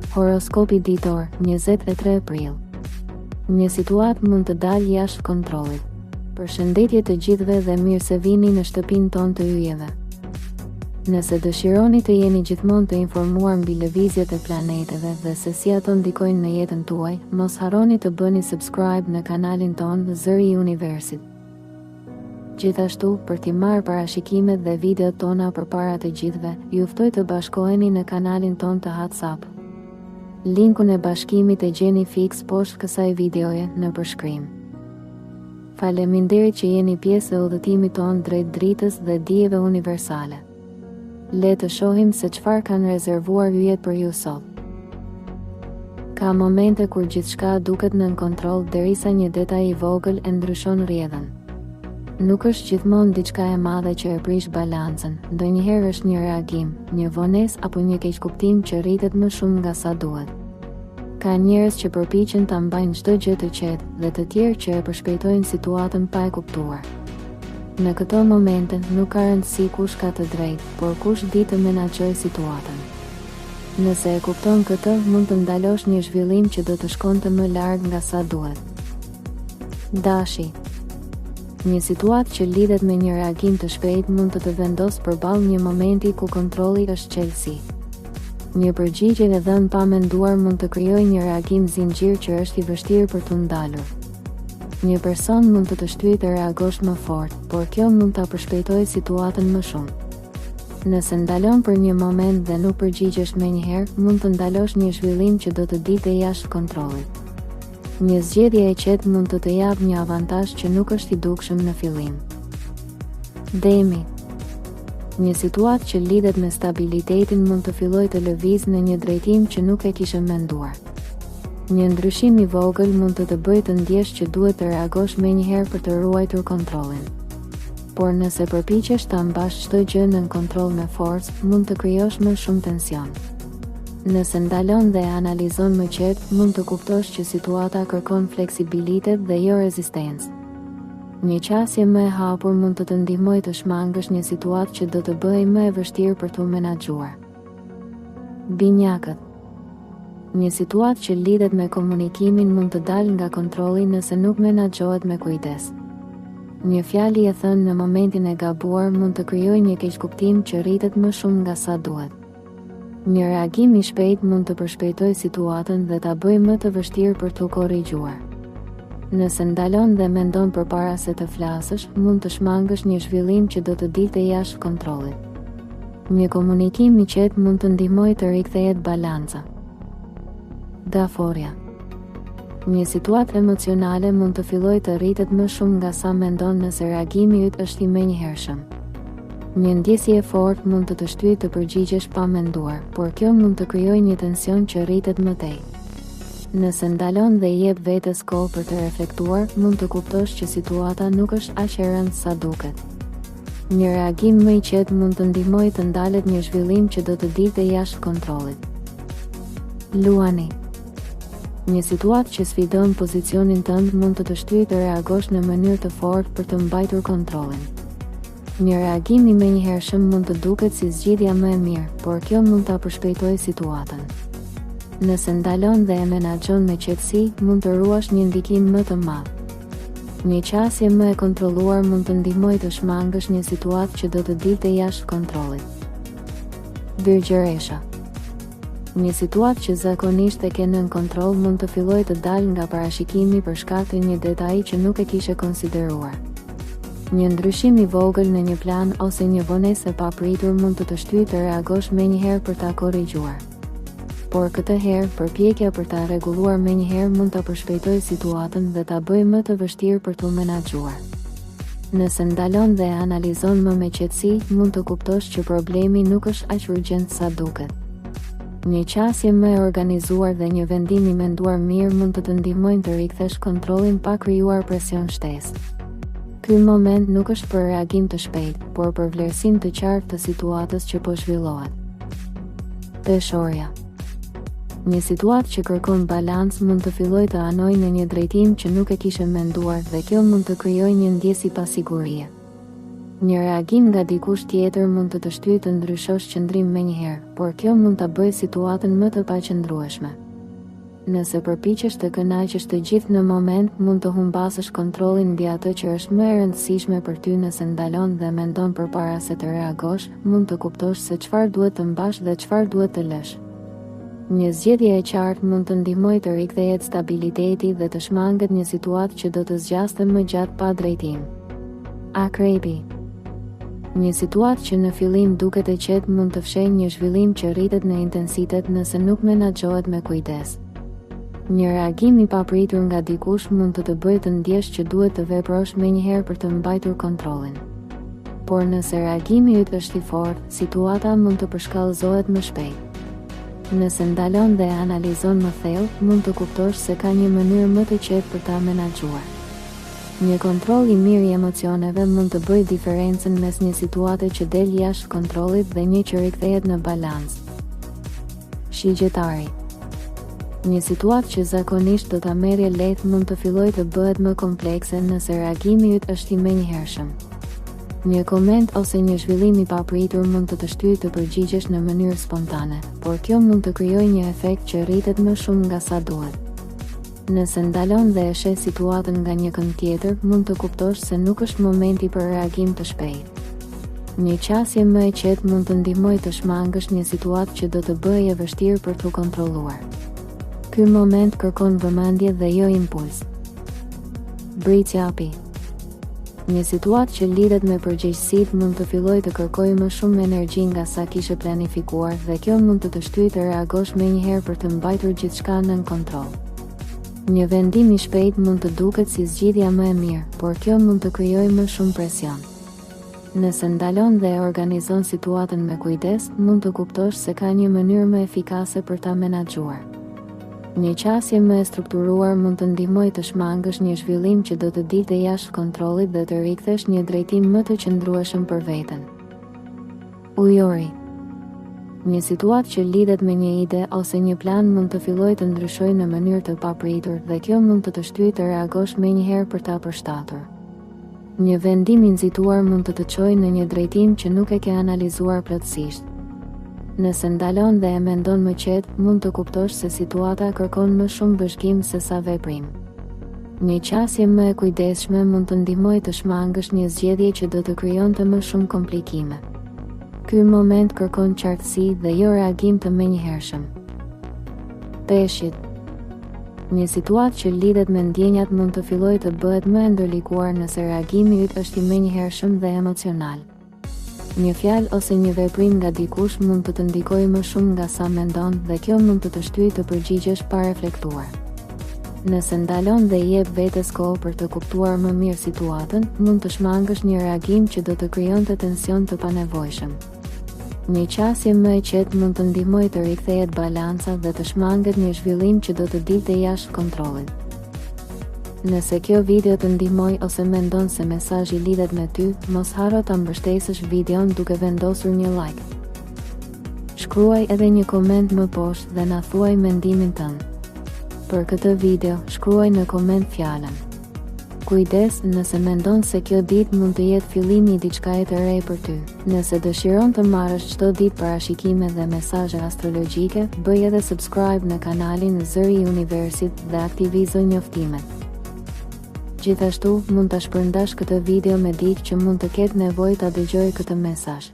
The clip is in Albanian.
Horoskopi ditor, 23 prill. Një situatë mund të dalë jashtë kontrollit. Përshëndetje të gjithëve dhe mirë se vini në shtëpinë tonë të yjeve. Nëse dëshironi të jeni gjithmonë të informuar mbi lëvizjet e planeteve dhe se si ato ndikojnë në jetën tuaj, mos harroni të bëni subscribe në kanalin tonë Zëri i Universit. Gjithashtu, për t'i marrë parashikimet dhe videot tona përpara të gjithëve, ju ftoj të bashkoheni në kanalin tonë të WhatsApp. Linkun e bashkimit e gjeni fix poshtë kësaj videoje në përshkrim. Faleminderit që jeni pjesë e udhëtimit tonë drejt dritës dhe dijeve universale. Le të shohim se çfarë kanë rezervuar yjet për ju sot. Ka momente kur gjithçka duket nën kontroll derisa një detaj i vogël e ndryshon rrjedhën. Nuk është gjithmonë diçka e madhe që e prish balancën, ndonjëherë është një reagim, një vonesë apo një keqkuptim që rritet më shumë nga sa duhet. Ka njerëz që përpiqen ta mbajnë çdo gjë të qetë dhe të tjerë që e përshpejtojnë situatën pa e kuptuar. Në këto momente nuk ka rëndësi kush ka të drejtë, por kush di të menaxhojë situatën. Nëse e kupton këtë, mund të ndalosh një zhvillim që do të shkonte më larg nga sa duhet. Dashi. Një situatë që lidhet me një reagim të shpejtë mund të vendosë përballë një momenti ku kontrolli është çelësi. Një përgjigje e dhënë pa menduar mund të krijojë një reagim zinxhir që është i vështirë për t'u ndalur. Një person mund të shtyjë të reagosh më fort, por kjo mund ta përshpejtojë situatën më shumë. Nëse ndalon për një moment dhe nuk përgjigjesh menjëherë, mund të ndalosh një zhvillim që do të dilte jashtë kontrollit. Një zgjedhje e qetë mund të japë një avantazh që nuk është i dukshëm në fillim. Demi. Një situatë që lidhet me stabilitetin mund të fillojë të lëvizë në një drejtim që nuk e kishe menduar. Një ndryshim i vogël mund të bëjë të ndjesh që duhet të reagosh menjëherë për të ruajtur kontrollin. Por nëse përpiqesh ta mbash çdo gjë nën kontroll me forcë, mund të krijosh më shumë tension. Nëse ndalon dhe analizon më qetë, mund të kuptosh që situata kërkon fleksibilitet dhe jo rezistencë. Një qasje më e hapur mund të të ndihmojë të shmangësh një situatë që do të bëjë më e vështirë për t'u menaxhuar. Binjakët. Një situatë që lidhet me komunikimin mund të dalë nga kontrolli nëse nuk menaxhohet me kujdes. Një fjalë e thënë në momentin e gabuar mund të krijojë një keqkuptim që rritet më shumë nga sa duhet. Një reagim i shpejtë mund të përshpejtojë situatën dhe ta bëjë më të vështirë për t'u korrigjuar. Nëse ndalon dhe mendon përpara se të flasësh, mund të shmangësh një zhvillim që do të dilte jashtë kontrollit. Një komunikim i qetë mund të ndihmojë të rikthehet balanca. Daforia. Një situatë emocionale mund të fillojë të rritet më shumë nga sa mendon nëse reagimi yt është i menjëhershëm. Një ndjesje e fortë mund të shtyjë të përgjigjesh pa menduar, por kjo mund të krijojë një tension që rritet më tej. Nëse ndalon dhe i jep vetes kohë për të reflektuar, mund të kuptosh që situata nuk është aq e rëndë sa duket. Një reagim më i qetë mund të ndihmojë të ndalet një zhvillim që do të dilte jashtë kontrollit. Luani. Një situatë që sfidon pozicionin tënd mund të shtyjë të reagosh në mënyrë të fortë për të mbajtur kontrollin. Një reagim i menjëhershëm mund të duket si zgjidhja më e mirë, por kjo mund ta përshpejtojë situatën. Nëse ndalon dhe e menaxhon me qetësi, mund të ruash një ndikim më të madh. Një qasje më e kontrolluar mund të ndihmojë të shmangësh një situatë që do të dilte jashtë kontrollit. Birgjëresha. Një situatë që zakonisht e ke nën kontroll mund të fillojë të dalë nga parashikimi për shkak të një detaji që nuk e kishe konsideruar. Një ndryshim i vogël në një plan ose një vonesë e papritur mund të shtyjë të reagosh menjëherë për ta korrigjuar. Por këtë herë, përpjekja për ta rregulluar menjëherë mund ta përshpejtojë situatën dhe ta bëjë më të vështirë për t'u menaxhuar. Nëse ndalon dhe analizon më me qetësi, mund të kuptosh që problemi nuk është aq urgjent sa duket. Një qasje më e organizuar dhe një vendim i menduar mirë mund të të ndihmojnë të rikthesh kontrollin pa krijuar presion shtesë. Ky moment nuk është për reagim të shpejtë, por për vlerësim të qartë të situatës që po zhvillohet. Peshorja. Një situatë që kërkon balancë mund të fillojë të anojë në një drejtim që nuk e kishe menduar dhe kjo mund të krijojë një ndjesë pasigurie. Një reagim nga dikush tjetër mund të shtyjë të ndryshosh qëndrim menjëherë, por kjo mund ta bëjë situatën më të paqëndrueshme. Nëse përpiqesh të kënaqësh të gjithë në moment, mund të humbasësh kontrollin mbi atë që është më e rëndësishme për ty. Nëse ndalon dhe mendon përpara se të reagosh, mund të kuptosh se çfarë duhet të mbash dhe çfarë duhet të lësh. Një zgjedhje e qartë mund të ndihmojë të rikthehet stabiliteti dhe të shmanget një situatë që do të zgjaste më gjatë pa drejtim. Akrepi. Një situatë që në fillim duket e qetë mund të fshejë një zhvillim që rritet në intensitet nëse nuk menaxhohet me kujdes. Një reagim i papritur nga dikush mund të bëjë të ndjesh që duhet të veprosh menjëherë për të mbajtur kontrollin. Por nëse reagimi yt është i fortë, situata mund të përshkallëzohet më shpejt. Nëse ndalon dhe analizon më thellë, mund të kuptosh se ka një mënyrë më të qetë për ta menaxhuar. Një kontroll i mirë i emocioneve mund të bëjë diferencën mes një situate që del jashtë kontrollit dhe një që rikthehet në balancë. Shigjetari. Një situatë që zakonisht do ta merrje lehtë mund të fillojë të bëhet më komplekse nëse reagimi yt është i menjëhershëm. Një koment ose një zhvillim i papritur mund të shtyjë të përgjigjesh në mënyrë spontane, por kjo mund të krijojë një efekt që rritet më shumë nga sa duhet. Nëse ndalon dhe e sheh situatën nga një kënd tjetër, mund të kuptosh se nuk është momenti për reagim të shpejtë. Një qasje më e qetë mund të ndihmojë të shmangësh një situatë që do të bëjë e vështirë për t'u kontrolluar. Ky moment kërkon vëmendje dhe jo impuls. Britsjapi. Një situatë që lidhet me përgjegjësitë mund të fillojë të kërkojë më shumë energji nga sa kishe planifikuar dhe kjo mund të shtyjë të reagosh menjëherë për të mbajtur gjithçka nën kontroll. Një vendim i shpejt mund të duket si zgjidhja më e mirë, por kjo mund të krijojë më shumë presion. Nëse ndalon dhe e organizon situatën me kujdes, mund të kuptosh se ka një mënyrë më efikase për ta menaxhuar. Një qasje më e strukturuar mund të ndihmojë të shmangësh një zhvillim që do të dilte jashtë kontrollit dhe të rikthesh një drejtim më të qëndrueshëm për veten. Ujori. Një situatë që lidhet me një ide ose një plan mund të fillojë të ndryshojë në mënyrë të papritur dhe kjo mund të shtyjë të reagosh menjëherë për ta përshtatur. Një vendim i nxituar mund të çojë në një drejtim që nuk e ke analizuar plotësisht. Nëse ndalon dhe e mendon më qetë, mund të kuptosh se situata kërkon më shumë vëzhgim se sa veprim. Një qasje më e kujdesshme mund të ndihmojë të shmangësh një zgjedhje që do të krijonte më shumë komplikime. Ky moment kërkon qartësi dhe jo reagim të menjëhershëm. Peshqit. Një situatë që lidhet me ndjenjat mund të fillojë të bëhet më e ndërlikuar nëse reagimi yt është i menjëhershëm dhe emocional. Një fjalë ose një veprim nga dikush mund të ndikojë më shumë nga sa mendon dhe kjo mund të shtyjë të përgjigjesh pa reflektuar. Nëse ndalon dhe i jep vetes kohë për të kuptuar më mirë situatën, mund të shmangësh një reagim që do të krijonte tension të panevojshëm. Një qasje më e qetë mund të ndihmojë të rikthehet balanca dhe të shmanget një zhvillim që do të dilte jashtë kontrollit. Nëse kjo video të ndihmoi ose mendon se mesazhi lidhet me ty, mos harro ta mbështesësh videon duke vendosur një like. Shkruaj edhe një koment më poshtë dhe na thuaj mendimin tënd. Për këtë video, shkruaj në koment fjalën: kujdes, nëse mendon se kjo ditë mund të jetë fillimi i diçkaje të re për ty. Nëse dëshiron të marrësh çdo ditë parashikime dhe mesazhe astrologjike, bëj edhe subscribe në kanalin Zëri i Universit dhe aktivizo njoftimet. Gjithashtu, mund ta shpërndash këtë video me dikë që mund të ketë nevojë ta dëgjojë këtë mesazh.